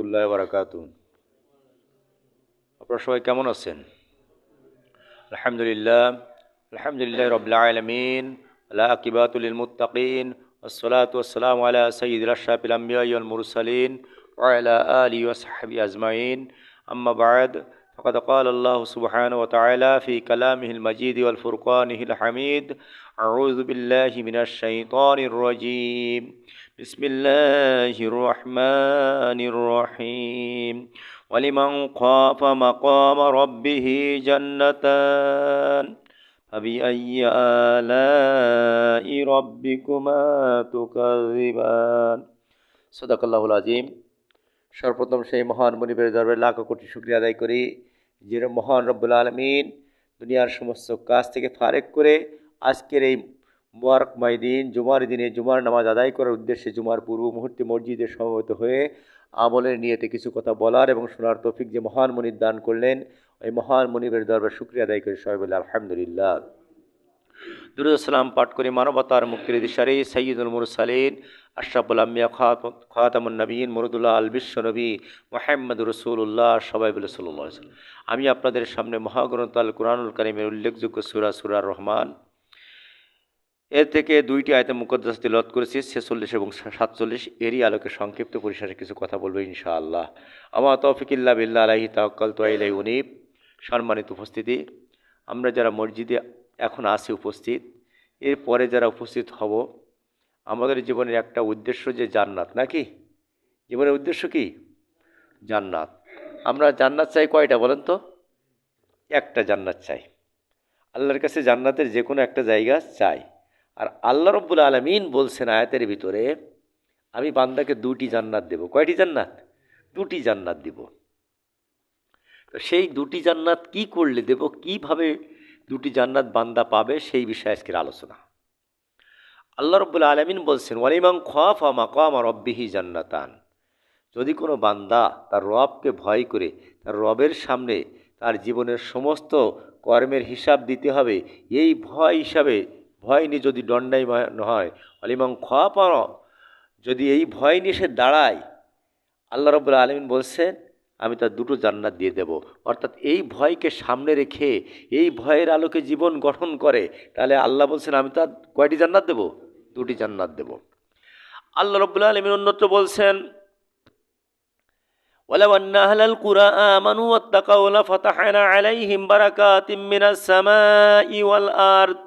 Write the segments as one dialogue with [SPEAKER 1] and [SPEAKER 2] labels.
[SPEAKER 1] রহমতুল্লাহি ওয়া বারাকাতুহু। আপনারা সবাই কেমন আছেন? আলহামদুলিল্লাহ, আলহামদুলিল্লাহি রাব্বিল আলামিন, ওয়াল আকিবাতু লিল মুত্তাকিন, ওয়াসসালাতু ওয়াসসালামু আলা সাইয়্যিদিল আশরাফিল আমবিয়াই ওয়াল মুরসালিন ওয়া আলা আলিহি ওয়া সাহবিহি আজমাইন। আম্মা বা'দ, ফাকাদ ক্বালা আল্লাহু সুবহানাহু ওয়া তাআলা ফি কালামিহিল মাজিদ ওয়াল ফুরকানিহিল হামিদ। আউযু বিল্লাহি মিনাশ শাইতানির রাজীম। বিসমিল্লাহির রহমানির রহিম। ওয়ালিমান খাফা মাকামা রাব্বিহি জান্নাতান ফাবিআইয়ি আলাই রাব্বিকুমা তুকাযযিবান। সাদাকাল্লাহুল আযীম। সর্বপ্রথম সেই মহান মুনিবের দরবারে লাখ কোটি শুকরিয়া আদায় করি, যে মহান রব্বুল আলামিন দুনিয়ার সমস্ত কাজ থেকে ফারেক করে আজকের এই মুবারকময় দিন, জুমার দিনে জুমার নামাজ আদায় করার উদ্দেশ্যে জুমার পূর্ব মুহূর্তে মসজিদে সমবেত হয়ে আমলের নিয়তে কিছু কথা বলার এবং শোনার তৌফিক যে মহান মুনিব দান করলেন, ওই মহান মুনিবের দরবারে শুকরিয়া আদায় করে সবাই বলে আলহামদুলিল্লাহ। দুরূদ ও সালাম পাঠ করে মানবতার মুক্তির দিশারি সাইয়্যিদুল মুরসালিন, আশরাফুল আম্বিয়া, খাতামুন নবিয়্যিন, মুরুদুল্লাহ আল বিশ্ব নবী মুহাম্মদুর রাসূলুল্লাহ, সবাই বলে সাল্লাল্লাহু আলাইহি ওয়াসাল্লাম। আমি আপনাদের সামনে মহাগ্রন্থ আল কুরআনুল কারীমের উল্লেখযোগ্য সূরা রহমান এর থেকে দুইটি আয়াতে মুকদ্দাস তিলাওয়াত করেছি, 46 এবং 47। এরই আলোকে সংক্ষিপ্ত পরিসরে কিছু কথা বলবো ইনশাআল্লাহ। আমা তৌফিক ইল্লা বিল্লাহ, আলাইহি তাওয়াক্কালতু ওয়া ইলাইহি উনীব। সম্মানিত উপস্থিতি, আমরা যারা মসজিদে এখন আছি উপস্থিত, এরপরে যারা উপস্থিত হব, আমাদের জীবনের একটা উদ্দেশ্য যে জান্নাত, নাকি? জীবনের উদ্দেশ্য কি? জান্নাত। আমরা জান্নাত চাই কয়টা বলেন তো? একটা জান্নাত চাই। আল্লাহর কাছে জান্নাতের যে কোনো একটা জায়গা চাই। আর আল্লাহ রব্বুল আলামিন বলছেন আয়াতের ভিতরে, আমি বান্দাকে দুটি জান্নাত দেব। কয়টি জান্নাত? দুটি জান্নাত দিব। তো সেই দুটি জান্নাত কি করলে দেব, কিভাবে দুটি জান্নাত বান্দা পাবে, সেই বিষয়ে আজকের আলোচনা। আল্লাহ রব্বুল আলামিন বলছেন, ওয়ালিমান খাফা মাকামা রাব্বিহি জান্নাতান। যদি কোনো বান্দা তার রবকে ভয় করে, তার রবের সামনে তার জীবনের সমস্ত কর্মের হিসাব দিতে হবে, এই ভয় নিয়ে যদি দণ্ডায়মান হয়, ওয়ালিমান খাফা, যদি এই ভয় নিয়ে সে দাঁড়ায়, আল্লাহ রাব্বুল আলামিন বলছেন আমি তার দুটো জান্নাত দিয়ে দেব। অর্থাৎ এই ভয়কে সামনে রেখে এই ভয়ের আলোকে জীবন গঠন করে, তাহলে আল্লাহ বলছেন আমি তার কয়টি জান্নাত দেব? দুটি জান্নাত দেব। আল্লাহ রাব্বুল আলামিন অন্যত্র বলছেন, ওয়ালাউ আন্না আহলাল কুরা আমানু ওয়াত্তাকাউ লাফাতাহনা আলাইহিম বারাকাতিম মিনাস সামাই ওয়াল আরদ।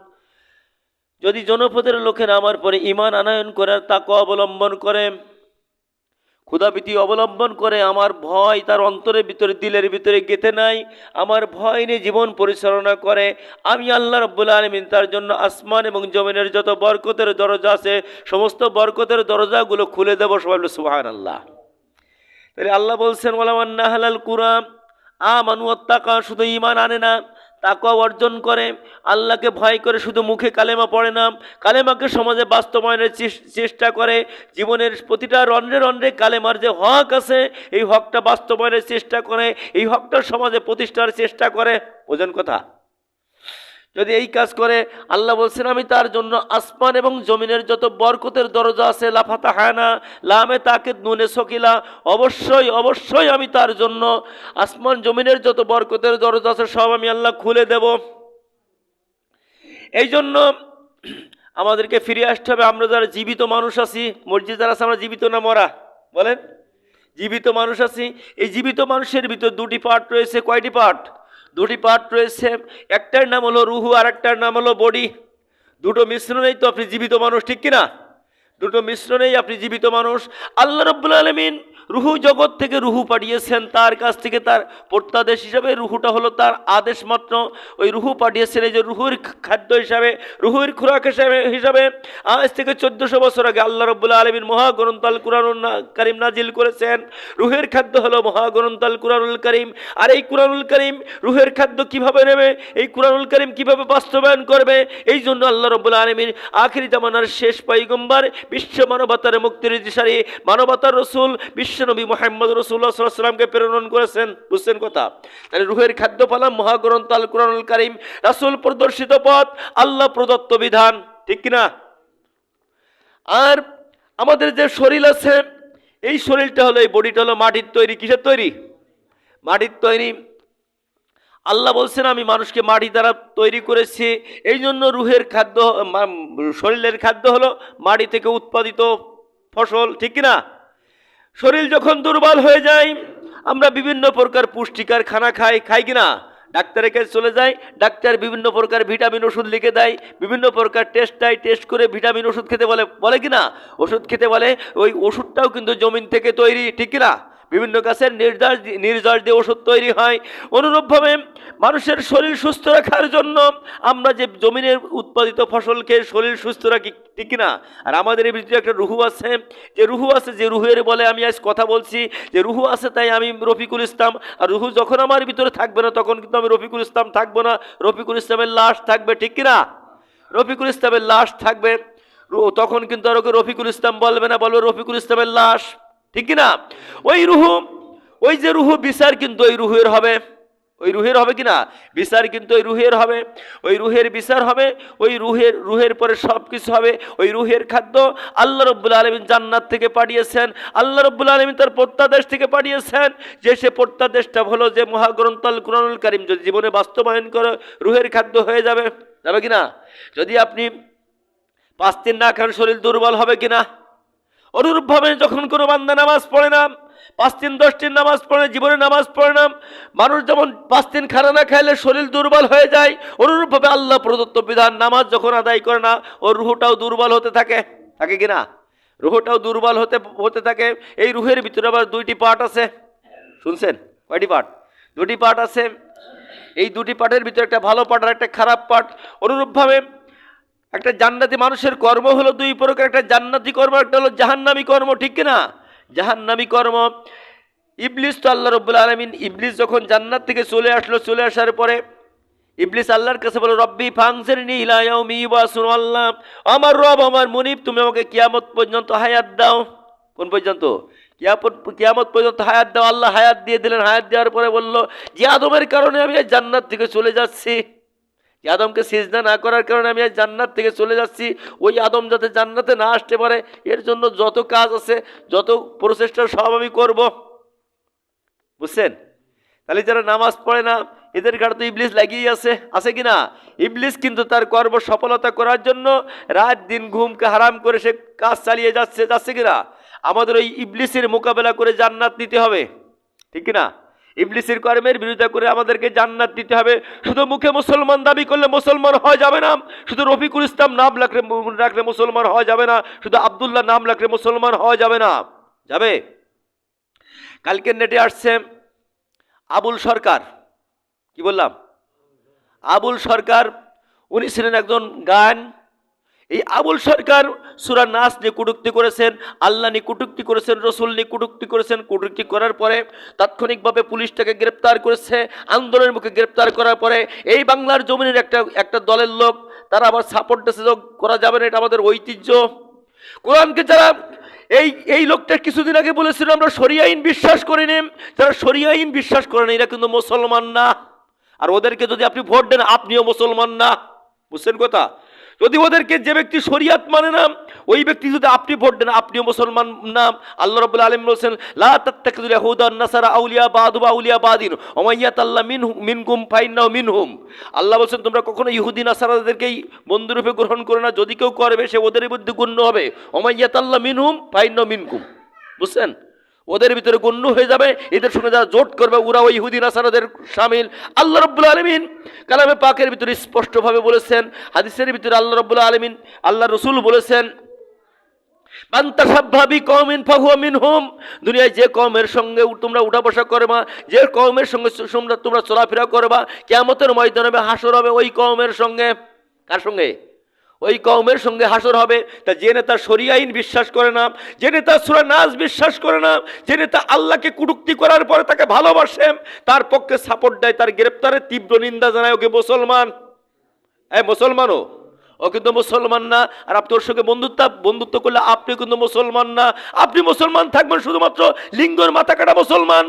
[SPEAKER 1] যদি জনপদের লোকেরা আমার পরে ঈমান আনয়ন করে, তাকওয়া অবলম্বন করে, ক্ষুধাভীতি অবলম্বন করে, আমার ভয় তার অন্তরের ভিতরে, দিলের ভিতরে গেঁথে নাই, আমার ভয় নিয়ে জীবন পরিচালনা করে, আমি আল্লাহ রাব্বুল আলামিন তার জন্য আসমান এবং জমিনের যত বরকতের দরজা আছে, সমস্ত বরকতের দরজাগুলো খুলে দেব। সবাই বলে সুবহানাল্লাহ। তাহলে আল্লাহ বলছেন, ওয়ালাউ আন্না আহলাল কুরা আমানু ওয়াত্তাকাউ, শুধু ঈমান আনে না, তাকওয়া অর্জন করে, আল্লাহকে ভয় করে, শুধু মুখে কালেমা পড়ে না, কালেমাকে সমাজে বাস্তবায়নের চেষ্টা করে, জীবনের প্রতিটা রন্ধ্রে রন্ধ্রে কালেমার যে হক আছে, এই হকটা বাস্তবায়নের চেষ্টা করে, এই হকটা সমাজে প্রতিষ্ঠার চেষ্টা করে। বোঝেন কথা? যদি এই কাজ করে, আল্লাহ বলছেন আমি তার জন্য আসমান এবং জমিনের যত বরকতের দরজা আছে, লাফাতাহানা, লামে তাকিদ নুনে সকিলা, অবশ্যই অবশ্যই আমি তার জন্য আসমান জমিনের যত বরকতের দরজা আছে সব আমি আল্লাহ খুলে দেব। এই জন্য আমাদেরকে ফিরে আসতে হবে। আমরা যারা জীবিত মানুষ আছি, মসজিদ যারা আছে, আমরা জীবিত না মরা? বলেন, জীবিত মানুষ আছি। এই জীবিত মানুষের ভিতর দুটি পার্ট রয়েছে। কয়টি পার্ট? দুটি পার্ট রয়েছে। একটার নাম হলো রুহু, আর একটার নাম হলো বডি। দুটো মিশ্রণেই তো আপনি জীবিত মানুষ, ঠিক কিনা? দুটো মিশ্রণেই আপনি জীবিত মানুষ। আল্লাহ রাব্বুল আলামিন রুহু জগৎ থেকে রুহু পাঠিয়েছেন, তার কাছ থেকে তার প্রত্যাদেশ হিসাবে রুহুটা হলো তার আদেশ মাত্র। ওই রুহু পাঠিয়েছেন এই যে রুহুর খাদ্য হিসাবে, রুহুর খোরাক হিসাবে। আজ থেকে 1400 বছর আগে আল্লাহ রাব্বুল আলামিন মহাগ্রন্থ আল কুরআনুল কারীম নাজিল করেছেন। রুহের খাদ্য হলো মহাগ্রন্থ আল কুরআনুল কারীম। আর এই কুরআনুল কারীম রুহের খাদ্য কিভাবে নেবে, এই কুরআনুল কারীম কিভাবে বাস্তবায়ন করবে, এই জন্য আল্লাহ রাব্বুল আলামিন আখিরি জামানার শেষ পয়গম্বর, বিশ্ব মানবতার মুক্তির দিশারি, মানবতার রসুল বিশ্বনবী মুহাম্মদ রাসূলুল্লাহ সাল্লাল্লাহু আলাইহি ওয়াসাল্লামকে প্রেরণ করেছেন। বুঝছেন কথা? তাহলে রুহের খাদ্য পালাম মহাগ্রন্থ আল কুরআনুল কারীম, রাসূল প্রদর্শিত পথ, আল্লাহ প্রদত্ত বিধান, ঠিক কিনা? আর আমাদের যে শরীর আছে, এই শরীরটা হলো, এই বডিটা হলো মাটির তৈরি। কিসের তৈরি? মাটির তৈরি। আল্লাহ বলছেন আমি মানুষকে মাটি দ্বারা তৈরি করেছি। এই জন্য রুহের খাদ্য, শরীরের খাদ্য হলো মাটি থেকে উৎপাদিত ফসল, ঠিক কিনা? শরীর যখন দুর্বল হয়ে যায় আমরা বিভিন্ন প্রকার পুষ্টিকর খানা খাই কিনা? ডাক্তারের কাছে চলে যাই, ডাক্তার বিভিন্ন প্রকার ভিটামিন ওষুধ লিখে দেয়, বিভিন্ন প্রকার টেস্ট করে ভিটামিন ওষুধ খেতে বলে কিনা? ওষুধ খেতে বলে। ওই ওষুধটাও কিন্তু জমিন থেকে তৈরি, ঠিক কিনা? বিভিন্ন গাছের নির্যাস দিয়ে ওষুধ তৈরি হয়। অনুরূপভাবে মানুষের শরীর সুস্থ রাখার জন্য আমরা যে জমিনের উৎপাদিত ফসল খেয়ে শরীর সুস্থ রাখি, ঠিক কিনা? আর আমাদের এই ভিতরে একটা রুহু আছে, যে রুহের বলে আমি আজ কথা বলছি, যে রুহু আছে তাই আমি রফিকুল ইসলাম। আর রুহু যখন আমার ভিতরে থাকবে না তখন কিন্তু আমি রফিকুল ইসলাম থাকবো না, রফিকুল ইসলামের লাশ থাকবে, ঠিক কিনা? রফিকুল ইসলামের লাশ থাকবে, তখন কিন্তু আর ওকে রফিকুল ইসলাম বলবে না, বলবে রফিকুল ইসলামের লাশ, ঠিক কিনা? ওই রুহু, ওই যে রুহু বিচার কিন্তু ওই রুহের হবে, ওই রুহের হবে কিনা? বিচার কিন্তু ওই রুহের হবে, ওই রুহের বিচার হবে, ওই রুহের পরে সব কিছু হবে। ওই রুহের খাদ্য আল্লাহ রব্বুল আলামিন জান্নাত থেকে পাঠিয়েছেন, আল্লাহ রব্বুল আলামিন তার প্রত্যাদেশ থেকে পাঠিয়েছেন, যে সে প্রত্যাদেশটা হলো যে মহাগ্রন্থ আল কুরআনুল কারীম যদি জীবনে বাস্তবায়ন করে রুহের খাদ্য হয়ে যাবে কিনা? যদি আপনি 5 দিন না খান শরীর দুর্বল হবে কিনা? অনুরূপভাবে যখন কোনো বান্দা নামাজ পড়ে না, 5 দিন 10 দিন নামাজ পড়ে, জীবনে নামাজ পড়ে না, মানুষ যেমন 5 দিন খানা না খাইলে শরীর দুর্বল হয়ে যায়, অনুরূপভাবে আল্লাহ প্রদত্ত বিধান নামাজ যখন আদায় করে না ওর রুহটাও দুর্বল হতে থাকে কিনা? রুহটাও দুর্বল হতে থাকে। এই রুহের ভিতরে আবার 2টি পার্ট আছে, শুনছেন? কয়টি পার্ট? 2টি পার্ট আছে। এই 2টি পার্টের ভিতরে একটা ভালো পার্ট আর একটা খারাপ পার্ট। অনুরূপভাবে একটা জান্নাতি মানুষের কর্ম হলো 2 প্রকার, একটা জান্নাতি কর্ম, একটা হলো জাহান্নামী কর্ম, ঠিক কিনা? জাহান্নামী কর্ম। ইবলিস তো আল্লাহ রব্বুল আলামিন, ইবলিস যখন জান্নাত থেকে চলে আসার পরে ইবলিস আল্লাহর কাছে বলে রব্বি ফাংজিরনি ইলা ইয়াউমি ইউবাসুন, আল্লাহ আমার রব, আমার মুনিব, তুমি আমাকে কিয়ামত পর্যন্ত হায়াত দাও। কোন পর্যন্ত? কিয়ামত পর্যন্ত হায়াত দাও। আল্লাহ হায়াত দিয়ে দিলেন। হায়াত দেওয়ার পরে বলল যে আদমের কারণে আমি জান্নাত থেকে চলে যাচ্ছি, আদমকে সিজদা না করার কারণে আমি আজ জান্নাত থেকে চলে যাচ্ছি। ওই আদম যাতে জান্নাতে না আসতে পারে এর জন্য যত কাজ আছে, যত প্রচেষ্টা সব আমি করব, বুঝছেন? তাহলে যারা নামাজ পড়ে না এদের ঘাড়ে তো ইবলিস লাগিয়েই আছে কিনা? ইবলিস কিন্তু তার কর্ম সফলতা করার জন্য রাত দিন ঘুমকে হারাম করে সে কাজ চালিয়ে যাচ্ছে কিনা? আমাদের ওই ইবলিসের মোকাবেলা করে জান্নাত নিতে হবে, ঠিক কিনা? ইবলিসের কর্মের বিরোধিতা করে আমাদেরকে জান্নাত দিতে হবে। শুধু মুখে মুসলমান দাবি করলে মুসলমান হওয়া যাবে না, শুধু রফিকুল ইসলাম নাম রাখলে মুসলমান হওয়া যাবে না, শুধু আব্দুল্লাহ নাম রাখলে মুসলমান হওয়া যাবে না। যাবে? কালকে নেটে আসছে আবুল সরকার, কি বললাম? আবুল সরকার, উনি ছিলেন একজন গান। এই আবুল সরকার সূরা নাস নিয়ে কটূক্তি করেছেন, আল্লাহ নিয়ে কটূক্তি করেছেন, রসুল নিয়ে কটূক্তি করেছেন। কটূক্তি করার পরে তাৎক্ষণিকভাবে পুলিশ তাকে গ্রেপ্তার করেছে। আন্দোলনের মুখে গ্রেপ্তার করার পরে এই বাংলার জমিনের একটা দলের লোক তারা আবার সাপোর্ট দিয়েছে, করা যাবে না, এটা আমাদের ঐতিহ্য। কোরআনকে যারা এই লোকটা কিছুদিন আগে বলেছিল আমরা শরিয়া আইন বিশ্বাস করি না, যারা শরিয়া আইন বিশ্বাস করে না এরা কিন্তু মুসলমান না। আর ওদেরকে যদি আপনি ভোট দেন আপনিও মুসলমান না, বুঝছেন কথা? যদি ওদেরকে, যে ব্যক্তি শরিয়াত মানে না ওই ব্যক্তি যদি আপনি ভোট দেন আপনিও মুসলমান না। আল্লাহ রাব্বুল আলামিন বলেছেন লা তাত্তাখিযুল ইয়াহুদা ওয়ান নাসারা আউলিয়া বাদুহা আউলিয়া বাদিন ওয়া মান ইয়াতাল্লাহ মিনকুম ফাইন্নাহু মিনহুম। আল্লাহ বলেন তোমরা কখনো ইহুদি নাসারাদেরকেই বন্ধুরূপে গ্রহণ করো না, যদি কেউ করবে সে ওদের মধ্যে গণ্য হবে। ওয়া মান ইয়াতাল্লাহ মিনহুম ফাইন্নাহু মিনকুম, বুঝছেন? ওদের ভিতরে গণ্য হয়ে যাবে, এদের সঙ্গে যারা জোট করবে ওরা ওই ইহুদি নাসারাদের শামিল। আল্লাহ রাব্বুল আলামিন কালামে পাকের ভিতরে স্পষ্টভাবে বলেছেন, হাদিসের ভিতরে আল্লাহ রাব্বুল আলামিন, আল্লাহ রাসূল বলেছেন মান তাশাব্বাহা বিকওমিন ফাহুয়া মিনহুম। দুনিয়ায় যে কওমের সঙ্গে তোমরা উঠা বসা করবা, যে কওমের সঙ্গে তোমরা চলাফেরা করবা, কিয়ামতের ময়দানে হাসর হবে ওই কওমের সঙ্গে। কার সঙ্গে? ওই কওমের সঙ্গে হাসর হবে। তা যে নেতা শরিয়া আইন বিশ্বাস করে না, যে নেতা সূরা নাস বিশ্বাস করে না, যে নেতা আল্লাহকে কটূক্তি করার পরে তাকে ভালোবাসে, তার পক্ষে সাপোর্ট দেয়, তার গ্রেপ্তারের তীব্র নিন্দা জানায়, ওকে মুসলমান, মুসলমানও ও কিন্তু মুসলমান না। আর আপনি ওর সঙ্গে বন্ধুত্ব করলে আপনি কিন্তু মুসলমান না। আপনি মুসলমান থাকবেন শুধুমাত্র লিঙ্গের মাথা কাটা মুসলমান,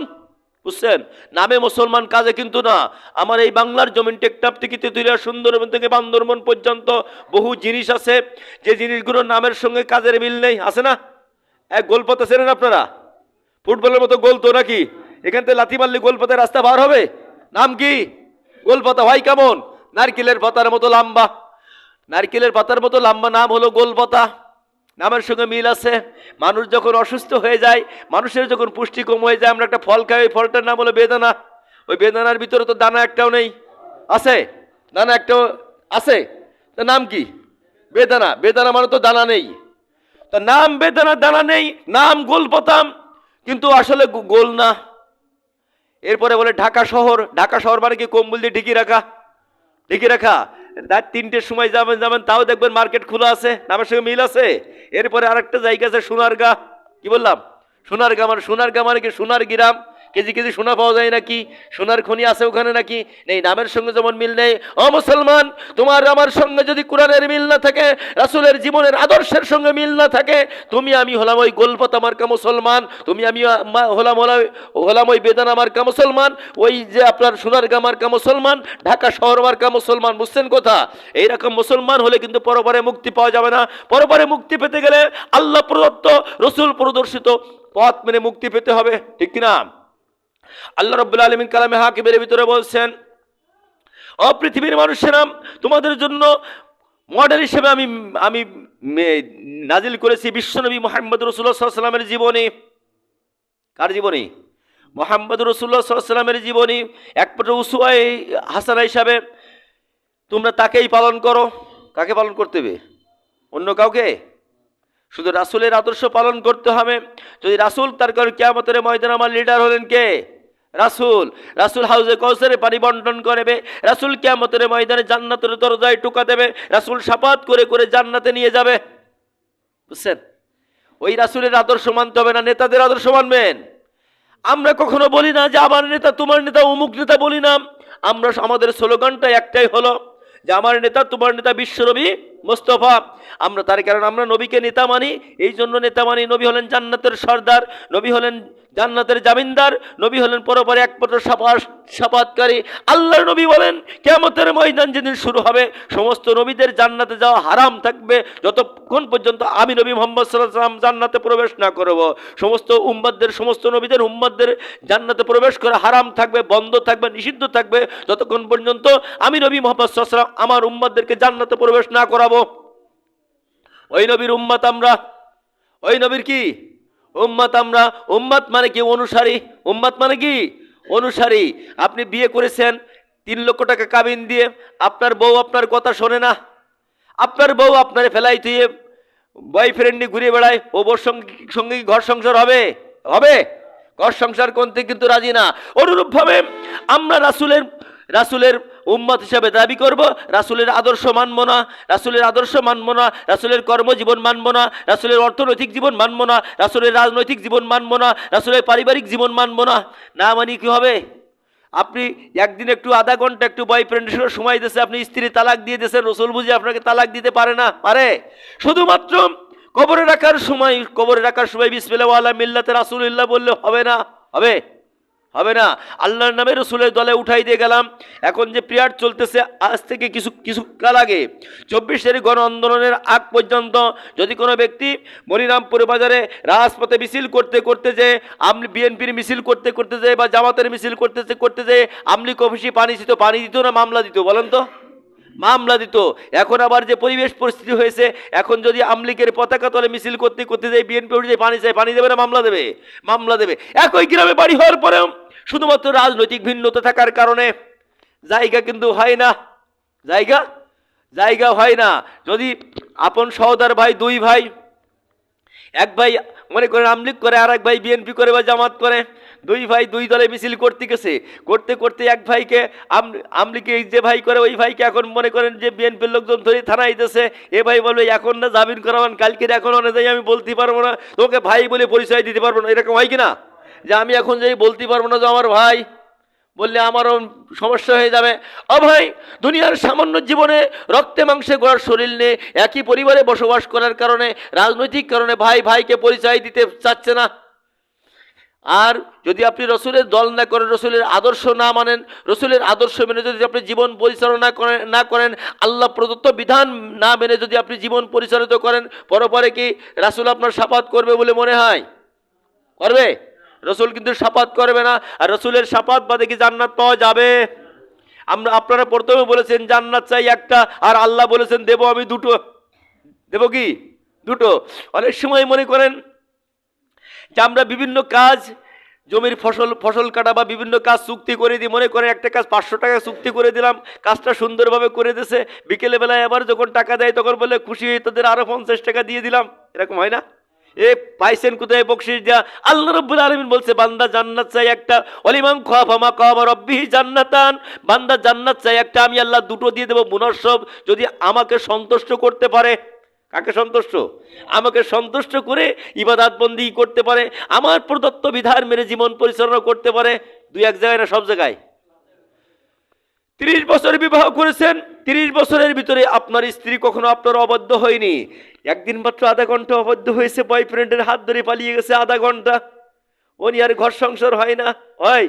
[SPEAKER 1] বুঝছেন? নামে মুসলমান, কাজে কিন্তু না। আমার এই বাংলার জমিন টেকনাফ থেকে তেঁতুলিয়া, সুন্দরবন থেকে বান্দরবন পর্যন্ত বহু জিনিস আছে যে জিনিসগুলোর নামের সঙ্গে কাজের মিল নেই, আছে না? এক গোলপাতা চেনেন আপনারা? ফুটবলের মতো গোল তো নাকি? এখান থেকে লাথি মারলে গোল পাতায় রাস্তা বার হবে? নাম কি? গোল পাতা হয় কেমন? নারকেলের পাতার মতো লম্বা, নারকেলের পাতার মতো লম্বা নাম হলো গোল পাতা। নামের সঙ্গে মিল আছে। মানুষ যখন অসুস্থ হয়ে যায়, মানুষের যখন পুষ্টি কম হয়ে যায়, আমরা একটা ফল খাই, ওই ফলটার নাম হলো বেদানা। ওই বেদানার ভিতরে তো দানা একটাও নেই, আছে? দানা একটাও আছে, তার নাম কি? বেদানা। বেদানা মানে তো দানা নেই। তা নাম বেদানা, দানা নেই, নাম গোল পাতা, কিন্তু আসলে গোল না। এরপরে বলে ঢাকা শহর। ঢাকা শহর মানে কি? কম্বল দিয়ে ঢেকে রাখা, ঢেকে রাখা। রাত 3টের সময় যাবেন যাবেন, তাও দেখবেন মার্কেট খোলা আছে, নামের সঙ্গে মিল আছে। এরপরে আরেকটা জায়গা আছে সোনারগাঁ। কি বললাম? সোনারগাঁ মানে, সোনারগাঁ মানে কি? সোনার গ্রাম। কেজি কেজি সোনা পাওয়া যায় নাকি? সোনার খনি আছে ওখানে নাকি? নেই। নামের সঙ্গে যেমন মিল নেই, ও মুসলমান, তোমার আমার সঙ্গে যদি কোরআনের মিল না থাকে, রাসূলের জীবনের আদর্শের সঙ্গে মিল না থাকে, তুমি আমি হলাম ওই গোলপাতা মার্কা মুসলমান, তুমি আমি হলাম ওই বেদানা মার্কা মুসলমান, ওই যে আপনার সোনারগাঁ মার্কা মুসলমান, ঢাকা শহর মার্কা মুসলমান। বুঝছেন কথা? এইরকম মুসলমান হলে কিন্তু পরপরে মুক্তি পাওয়া যাবে না। পরপরে মুক্তি পেতে গেলে আল্লাহ প্রদত্ত, রসুল প্রদর্শিত পথ মেনে মুক্তি পেতে হবে, ঠিক কিনা? আল্লাহ রাব্বুল আলামিন কালামে হাকিমের ভিতরে বলছেন, ও পৃথিবীর মানুষেরা, তোমাদের জন্য মডেল হিসেবে আমি আমি নাজিল করেছি বিশ্বনবী মুহাম্মদ রাসূলুল্লাহ সাল্লাল্লাহু আলাইহি ওয়াসাল্লামের জীবনী। কার জীবনী? মুহাম্মদ রাসূলুল্লাহ সাল্লাল্লাহু আলাইহি ওয়াসাল্লামের জীবনী একমাত্র উসওয়ায়ে হাসানা হিসাবে তোমরা তাকেই পালন করো। কাকে পালন করতে হবে? অন্য কাউকে? শুধু রাসূলের আদর্শ পালন করতে হবে। যদি রাসূল, তার কারণে কিয়ামতের ময়দানে আমার লিডার হলেন কে? রাসূল। রাসূল হাউজে কাউসারে পানি বন্টন করবে। রাসূল কিয়ামতের ময়দানে জান্নাতের দরজায় টোকা দেবে। রাসূল শাফাত করে করে জান্নাতে নিয়ে যাবে। বুঝছেন? ওই রাসূলের আদর্শ মানতে হবে না নেতাদের আদর্শ মানবেন। আমরা কখনো বলি না যে আমার নেতা তোমার নেতা, অমুক নেতা বলি না। আমরা আমাদের স্লোগানটা একটাই হলো যে আমার নেতা তোমার নেতা বিশ্বনবী মুস্তাফা। আমরা তার কারণ আমরা নবীকে নেতা মানি, এই জন্য নেতা মানি। নবী হলেন জান্নাতের সর্দার, নবী হলেন জান্নাতের জামিনদার, নবী হলেন পরপরে একমাত্র শাফাতকারী। আল্লাহর নবী বলেন কিয়ামতের ময়দান যেদিন শুরু হবে, সমস্ত নবীদের জান্নাতে যাওয়া হারাম থাকবে যতক্ষণ পর্যন্ত আমি নবী মুহাম্মদ সাল্লাল্লাহু আলাইহি ওয়াসাল্লাম জান্নাতে প্রবেশ না করব। সমস্ত উম্মতদের, সমস্ত নবীদের উম্মতদের জান্নাতে প্রবেশ করা হারাম থাকবে, বন্ধ থাকবে, নিষিদ্ধ থাকবে যতক্ষণ পর্যন্ত আমি নবী মুহাম্মদ সাল্লাল্লাহু আলাইহি ওয়াসাল্লাম আমার উম্মতদেরকে জান্নাতে প্রবেশ না করাবো। ওই নবীর উম্মত আমরা। ওই নবীর কি উম্মত আমরা। উম্মত মানে কি? অনুসারী। উম্মত মানে কি? অনুসারী। আপনি বিয়ে করেছেন 3 লক্ষ টাকা কাবিন দিয়ে, আপনার বউ আপনার কথা শোনে না, আপনার বউ আপনার ফেলাই দিয়ে বয়ফ্রেন্ড নিয়ে ঘুরে বেড়ায়, ও বউর সঙ্গে ঘর সংসার হবে? হবে? ঘর সংসার করতে কিন্তু রাজি না। অনুরূপভাবে আমরা রাসূলের উম্মত হিসাবে দাবি করব, রাসূলের আদর্শ মানব না, রাসূলের আদর্শ মানব না, রাসূলের কর্মজীবন মানব না, রাসূলের অর্থনৈতিক জীবন মানব না, রাসূলের রাজনৈতিক জীবন মানব না, রাসূলের পারিবারিক জীবন মানব না। না মানি কি হবে? আপনি একদিন একটু আধা ঘন্টা একটু বয়ফ্রেন্ডের সঙ্গে সময় দিয়েছে, আপনি স্ত্রী তালাক দিয়ে দিয়েছেন, রসুল বুঝে আপনাকে তালাক দিতে পারে না? পারে? শুধুমাত্র কবরে রাখার সময় বিসমিল্লাহ ওয়া আলা মিল্লাতে রাসূলিল্লাহ বললে হবে না? হবে? হবে না। আল্লাহর নামে রসুলের দলে উঠাই দিয়ে গেলাম। এখন যে পিরিয়ড চলতেছে, আজ থেকে কিছু কাল আগে 24 গণ আন্দোলনের আগ পর্যন্ত যদি কোনো ব্যক্তি মনিরামপুর বাজারে রাজপথে মিছিল করতে করতে যে বিএনপির মিছিল করতে করতে যায় বা জামাতের মিছিল করতে যে আমলিক অফিসে পানি দিত না মামলা দিত? বলেন তো? মামলা দিত। এখন আবার যে পরিবেশ পরিস্থিতি হয়েছে, এখন যদি আমলিকের পতাকা তলে মিছিল করতে করতে যাই, বিএনপি উঠে যায় পানি চাই, পানি দেবে না মামলা দেবে? মামলা দেবে। একই গ্রামে বাড়ি হওয়ার পরেও শুধুমাত্র রাজনৈতিক ভিন্নতা থাকার কারণে জায়গা কিন্তু হয় না। জায়গা হয় না। যদি আপন সহোদর ভাই, 2 ভাই, এক ভাই মনে করেন আমলিক করে, আর এক ভাই বিএনপি করে বা জামাত করে, 2 ভাই 2 দলে মিছিল করতে গেছে, করতে করতে এক ভাইকে আমলিকে যে ভাই করে ওই ভাইকে এখন মনে করেন যে বিএনপির লোকজন ধরে থানায় দিতেছে। এ ভাই বলবে এখন না জামিন করাবেন, কালকে এখন যাই আমি বলতে পারবো না, তোকে ভাই বলে পরিচয় দিতে পারবো না। এরকম হয় কিনা? যে আমি এখন যাই বলতে পারবো না যে আমার ভাই, বললে আমারও সমস্যা হয়ে যাবে। ও ভাই, দুনিয়ার সামান্য জীবনে রক্তে মাংসে গড়ার শরীর নিয়ে একই পরিবারে বসবাস করার কারণে, রাজনৈতিক কারণে ভাই ভাইকে পরিচয় দিতে চাচ্ছে না। আর যদি আপনি রসুলের দল না করেন, রসুলের আদর্শ না মানেন, রসুলের আদর্শ মেনে যদি আপনি জীবন পরিচালনা না করেন, আল্লাহ প্রদত্ত বিধান না মেনে যদি আপনি জীবন পরিচালিত করেন, পরপরে কি রাসূল আপনার শাফাত করবে বলে মনে হয়? করবে? রসুল কিন্তু শাফাত করবে না। আর রসুলের শাফাত বাদে কি জান্নাত পাওয়া যাবে? আপনারা প্রথমে বলেছেন জান্নাত চাই একটা, আর আল্লাহ বলেছেন দেব আমি দুটো। দেব কি? দুটো। অনেক সময় মনে করেন যে আমরা বিভিন্ন কাজ, জমির ফসল কাটা বা বিভিন্ন কাজ চুক্তি করে দিই, মনে করেন একটা কাজ 500 টাকা চুক্তি করে দিলাম, কাজটা সুন্দরভাবে করে দিয়েছে, বিকেলে বেলায় আবার যখন টাকা দেয় তখন বলে খুশি হয়ে তাদের আরো 50 টাকা দিয়ে দিলাম। এরকম হয় না? এ পাইছেন কোথায় বকশিশ দেয়া? আল্লাহ রাব্বুল আলামিন বলছে বান্দা জান্নাত চাই একটা, ওয়ালিমান খাফা মাকাম রাব্বিহি জান্নাতান, বান্দা জান্নাত চাই একটা, আমি আল্লাহ দুটো দিয়ে দেব মুনাসব, যদি আমাকে সন্তুষ্ট করতে পারে। কাকে সন্তুষ্ট? আমাকে সন্তুষ্ট করে ইবাদত বন্দি করতে পারে, আমার প্রদত্ত বিধান মেরে জীবন পরিচালনা করতে পারে। দুই এক জায়গায় না, সব জায়গায়। 30 বছর বিবাহ করেছেন, 30 বছরের ভিতরে আপনার স্ত্রী কখনো আপনার অবাধ্য হয়নি। একদিন মাত্র আধা ঘন্টা অবাধ্য হয়েছে, বয়ফ্রেন্ডের হাত ধরে পালিয়ে গেছে আধা ঘন্টা, উনি আর ঘর সংসার হয় না। হয়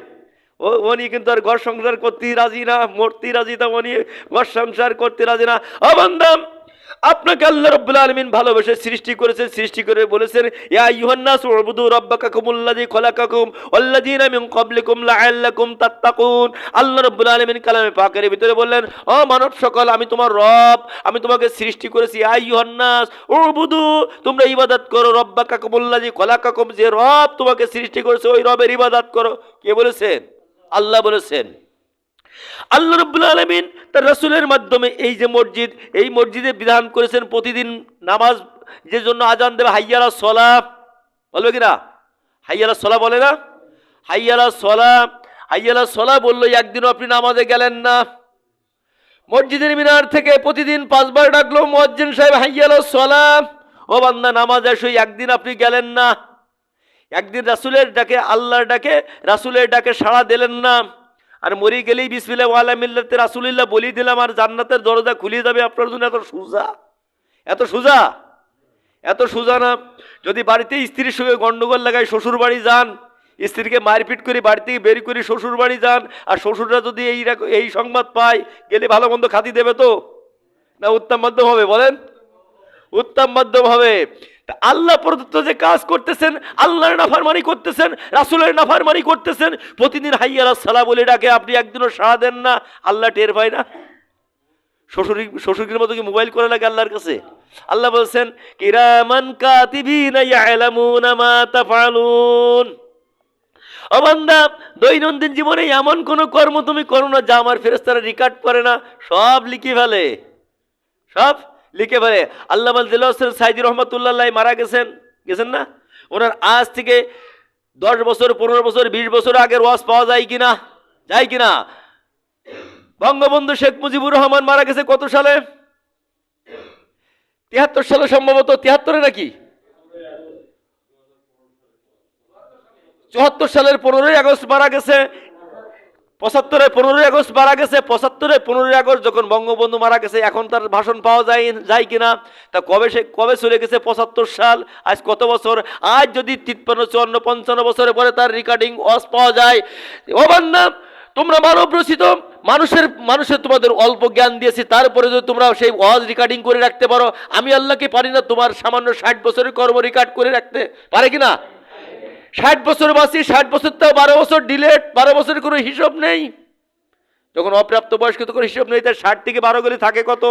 [SPEAKER 1] উনি কিন্তু আর ঘর সংসার করতে রাজি না, মরতে রাজি না, উনি ঘর সংসার করতে রাজি না। বান্দা, আপনাকে আল্লাহ রাব্বুল আলামিন ভালোবেসে সৃষ্টি করেছেন, সৃষ্টি করে বলেছেন ইয়া আইয়ুহান নাস উবুদু রাব্বাকাকুমুল্লাযী খলাকাকুম ওয়াল্লাযীনা মিন ক্বাবলিকুম লাআল্লাকুম তাত্তাকুন। আল্লাহ রাব্বুল আলামিন কালামে পাকের ভিতরে বললেন, ও মানব সকল, আমি তোমার রব, আমি তোমাকে সৃষ্টি করেছি। ইয়া আইয়ুহান নাস উবুদু, তোমরা ইবাদত করো, রাব্বাকাকুমুল্লাযী খলাকাকুম, যে রব তোমাকে সৃষ্টি করেছে ওই রবের ইবাদত করো। কে বলেছেন? আল্লাহ বলেছেন। আল্লাহ রাব্বুল আলামিন তার রাসূলের মাধ্যমে এই যে মসজিদ, এই মসজিদে বিধান করেছেন প্রতিদিন নামাজ যে জন্য আজান দেবে হাইয়ালা সলাহ, বলবে কিনা? হাইয়ালা সলাহ বলে না? হাইয়ালা সলাহ, হাইয়ালা সলাহ বললো, একদিনও আপনি নামাজে গেলেন না। মসজিদের মিনার থেকে প্রতিদিন 5 বার ডাকলো মুয়াজ্জিন সাহেব হাইয়ালা সলাহ, ও বান্দা নামাজ আসো, একদিন আপনি গেলেন না। একদিন রাসূলের ডাকে, আল্লাহর ডাকে, রাসূলের ডাকে সাড়া দিলেন না। আর মরি গেলেই বিসমিল্লাহ ওয়া আলা মিল্লাতি রাসূলিল্লাহ বলি দিলাম, আর জান্নাতের দরজা খুলে যাবে আপনার জন্য। এত সোজা, এত সোজা, এত সোজা না। যদি বাড়িতে স্ত্রীর সঙ্গে গন্ডগোল লাগায় শ্বশুর বাড়ি যান, স্ত্রীকে মারপিট করে বাড়ি থেকে বের করে শ্বশুর বাড়ি যান, আর শ্বশুররা যদি এই সংবাদ পায়, গেলে ভালো মন্দ খাতি দেবে তো না? উত্তম মাধ্যম হবে, বলেন? উত্তম মাধ্যম হবে। আল্লাহ প্রদত্ত যে কাজ করতেছেন, আল্লাহর নাফরমানি করতেছেন, রাসূলের নাফরমানি করতেছেন, প্রতিদিন হাইয়ালা সালাহ বলে ডাকে, আপনি একদিনও সাড়া দেন না, আল্লাহ টের পায় না? শ্বশুরের মতো কি মোবাইল করে লাগে আল্লাহর কাছে? আল্লাহ বলছেন কিরামান কাতিবিনা ইয়ালামুনা মা তাফআলুন। ও বান্দা, দৈনন্দিন জীবনে এমন কোন কর্ম তুমি করো না যা আমার ফেরেশতারা রেকর্ড করে না, সব লিখে ফেলে, সব লিখে ফেলে। আল্লামা দিলওয়ার হোসেন সাইদি রহমাতুল্লাহ মারা গেছেন না? ওনার আজ থেকে 10 বছর, 15 বছর, 20 বছর আগের ওয়াজ পাওয়া যায় কিনা? যায় কিনা? বঙ্গবন্ধু শেখ মুজিবুর রহমান মারা গেছে কত সালে? 73 সালে সম্ভবত, 73-এ নাকি 74 সালের 15ই আগস্ট মারা গেছে, 75-এ 15ই আগস্ট মারা গেছে। 75-এ 15ই আগস্ট যখন বঙ্গবন্ধু মারা গেছে, এখন তার ভাষণ পাওয়া যায় কিনা? তা কবে চলে গেছে? 75 সাল। আজ কত বছর? আজ যদি 53, 54, 55 বছরের পরে তার রেকর্ডিং ওয়াজ পাওয়া যায়। ও বান্দা, তোমরা মানব রচিত, মানুষের তোমাদের অল্প জ্ঞান দিয়েছি, তারপরে যদি তোমরা সেই ওয়াজ রেকর্ডিং করে রাখতে পারো, আমি আল্লাহকে পারি না তোমার সামান্য 60 বছরের কর্ম রেকর্ড করে রাখতে? পারে কিনা? 60 বছর বাঁচি, 60 বছর তো 12 বছর ডিলেট, 12 বছরের কোনো হিসাব নেই। যখন অপ্রাপ্ত বয়স্ক তখন হিসাব নেই, তার 60 থেকে 12 গেলে থাকে কত?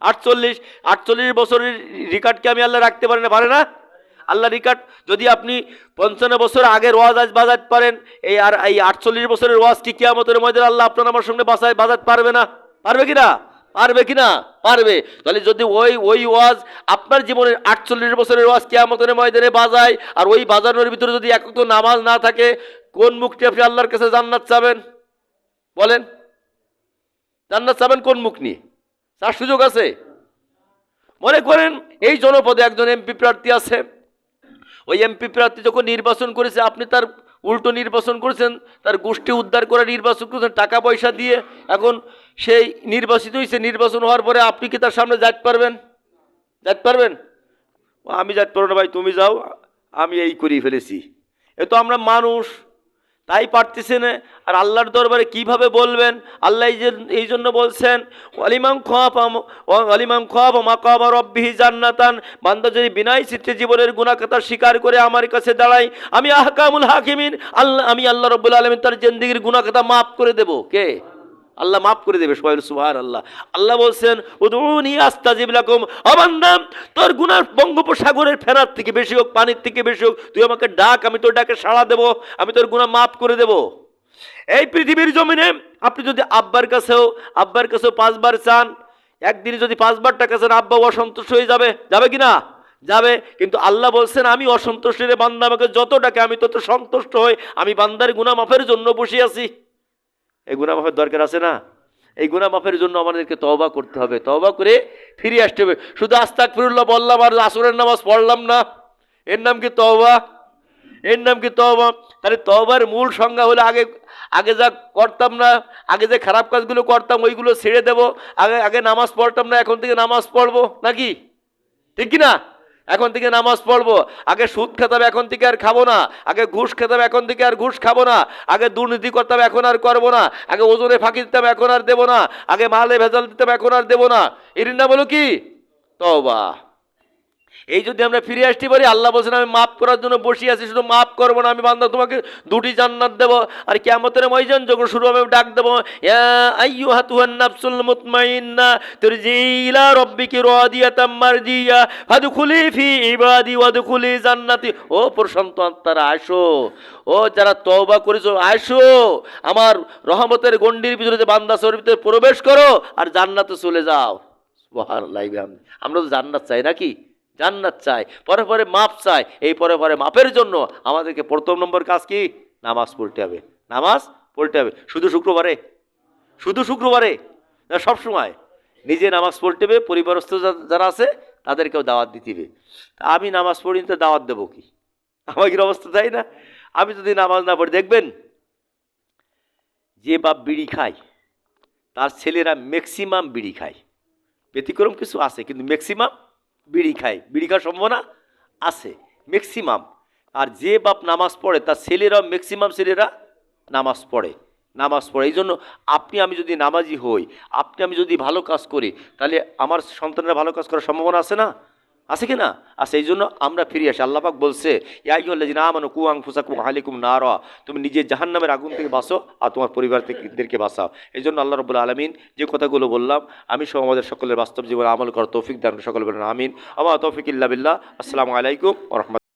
[SPEAKER 1] 48 বছরের রেকর্ডকে আমি আল্লাহ রাখতে পারি না? পারে না? আল্লাহ রেকর্ড যদি আপনি 55 বছর আগের ওয়াজ আজ বাজাতে পারেন, এই 48 বছরের ওয়াজ কি কিয়ামতের ময়দানে আল্লাহ আপনার আমার সঙ্গে বাজাতে পারবে না? পারবে কিনা? পারবে কিনা? পারবে। তাহলে যদি ওই ওয়াজ আপনার জীবনের 48 বছরের ওয়াজ কিয়ামতের ময়দানে বাজায়, আর ওই বাজানোর ভিতরে যদি এক তো নামাজ না থাকে, কোন মুখটি আপনি আল্লাহর কাছে জান্নাত চাবেন? বলেন, জান্নাত চাবেন কোন মুখ নিয়ে? তার সুযোগ আছে? মনে করেন এই জনপদে একজন এমপি প্রার্থী আছে, ওই এমপি প্রার্থী যখন নির্বাচন করেছে, আপনি তার উল্টো নির্বাচন করেছেন, তার গোষ্ঠী উদ্ধার করে নির্বাচন করেছেন টাকা পয়সা দিয়ে। এখন সেই নির্বাচিত হয়েছে, নির্বাচন হওয়ার পরে আপনি কি তার সামনে যাইতে পারবেন? যাইতে পারবেন? আমি যাইতে পারবো না ভাই, তুমি যাও, আমি এই করেই ফেলেছি। এ তো আমরা মানুষ, তাই পারতেছে না। আর আল্লাহর দরবারে কিভাবে বলবেন? আল্লাহ এই জন্য বলছেন ওয়ালিমান খাফা মাকামা রাব্বিহি জান্নাতান, বান্দা যদি বিনয় চিত্তে জীবনের গুনাহ কথা স্বীকার করে আমার কাছে দাঁড়ায়, আমি আহকামুল হাকিমিন, আমি আল্লাহ রাব্বুল আলামিন তার জিন্দেগির গুনাহ কথা মাফ করে দেব। কে? আল্লাহ মাফ করে দেবে। সবাই সুবহানাল্লাহ। আল্লাহ বলছেন উদউনি আস্তাজিব লাকুম, ও বান্দা তোর গুনাহ বঙ্গোপসাগরের ফেনার থেকে বেশি হোক, পানির থেকে বেশি হোক, তুই আমাকে ডাক, আমি তোর ডাকে সাড়া দেব, আমি তোর গুনাহ মাফ করে দেব। এই পৃথিবীর জমিনে আপনি যদি আব্বার কাছেও 5 বার চান, একদিনে যদি 5 বার টাকা চান, আব্বা অসন্তুষ্ট হয়ে যাবে, যাবে কি না? যাবে। কিন্তু আল্লাহ বলছেন আমি অসন্তুষ্ট রে বান্দা, আমাকে যত ডাকে আমি তত সন্তুষ্ট হই, আমি বান্দার গুনাহ মাফের জন্য বসে আছি। এই গুনাহ মাফের দরকার আছে না? এই গুনাহ মাফের জন্য আমাদেরকে তওবা করতে হবে, তওবা করে ফিরে আসতে হবে। শুধু আস্তাগফিরুল্লাহ বললাম আর আসরের নামাজ পড়লাম না, এর নাম কি তওবা? এর নাম কি তওবা? তাহলে তওবার মূল সংজ্ঞা হলো আগে যা করতাম না, আগে যে খারাপ কাজগুলো করতাম ওইগুলো ছেড়ে দেব। আগে নামাজ পড়তাম না, এখন থেকে নামাজ পড়বো, নাকি? ঠিক কি না? এখন থেকে নামাজ পড়বো। আগে সুদ খেতাম, এখন থেকে আর খাবো না। আগে ঘুষ খেতাম, এখন থেকে আর ঘুষ খাবো না। আগে দুর্নীতি করতাম, এখন আর করবো না। আগে ওজনে ফাঁকি দিতাম, এখন আর দেবো না। আগে মালে ভেজাল দিতাম, এখন আর দেবো না। এর নাম হলো কি? তওবা। এই যদি আমরা ফিরে আসতে পারি, আল্লাহ বলছেন আমি মাফ করার জন্য বসে আছি, শুধু মাফ করবো না, আমি বান্দা তোমাকে 2টি জান্নাত দেবো। আর কিয়ামতের ময়দান যখন শুরু হবে আমি ডাক দেবো, ইয়া আইয়ুহাতুহান নাফসুল মুতমাইন্না তুরজি ইলা রাব্বিকি রাদিয়াতাম মারদিয়া ফাদখুলি ফি ইবাদি ওয়াদখুলি জান্নাতি। ও প্রশান্ত আত্মারা আসো, ও যারা তওবা করেছো আসো, আমার রহমতের গণ্ডির ভিতরে যে বান্দা শরীর ভিতরে প্রবেশ করো আর জান্নাতে চলে যাও। সুবহানাল্লাহ। আমরা তো জান্নাত চাই নাকি? জান্নাত চাই, পরে পরে মাপ চাই। এই পরে পরে মাপের জন্য আমাদেরকে প্রথম নম্বর কাজ কি? নামাজ পড়তে হবে। নামাজ পড়তে হবে। শুধু শুক্রবারে না, সব সময় নিজে নামাজ পড়তে হবে। পরিবারস্থ যারা আছে তাদেরকেও দাওয়াত দিতে হবে। আমি নামাজ পড়ি তো দাওয়াত দেবো কি? আমার কি অবস্থা, তাই না? আমি যদি নামাজ না পড়ি, দেখবেন যে বাপ বিড়ি খায় তার ছেলেরা ম্যাক্সিমাম বিড়ি খায়। ব্যতিক্রম কিছু আছে, কিন্তু ম্যাক্সিমাম বিড়ি খায়। বিড়ি খাওয়ার সম্ভাবনা আছে ম্যাক্সিমাম। আর যে বাপ নামাজ পড়ে তার ছেলেরা ম্যাক্সিমাম ছেলেরা নামাজ পড়ে। এই জন্য আমি যদি নামাজি হই, আমি যদি ভালো কাজ করি, তাহলে আমার সন্তানরা ভালো কাজ করার সম্ভাবনা আছে না? আছে কি না? আছে। এই জন্য আমরা ফিরে আসি। আল্লাহ পাক বলছে ইয়া আইয়ুহাল্লাযিনা আমানু কু আনফুসাকুম ওয়া আহলিকুম নারা, তুমি নিজে জাহান্নামের আগুন থেকে বাঁচো আর তোমার পরিবারদেরকে বাঁচাও। এই জন্য আল্লাহ রাব্বুল আলামিন যে কথাগুলো বললাম, আমি সহ আমাদের সকলের বাস্তব জীবনে আমল করার তৌফিক দান, সকলে বলেন আমিন। আমা তৌফিক ইল্লা বিল্লাহ। আসসালামু আলাইকুম ওয়া রাহমাতুল্লাহ।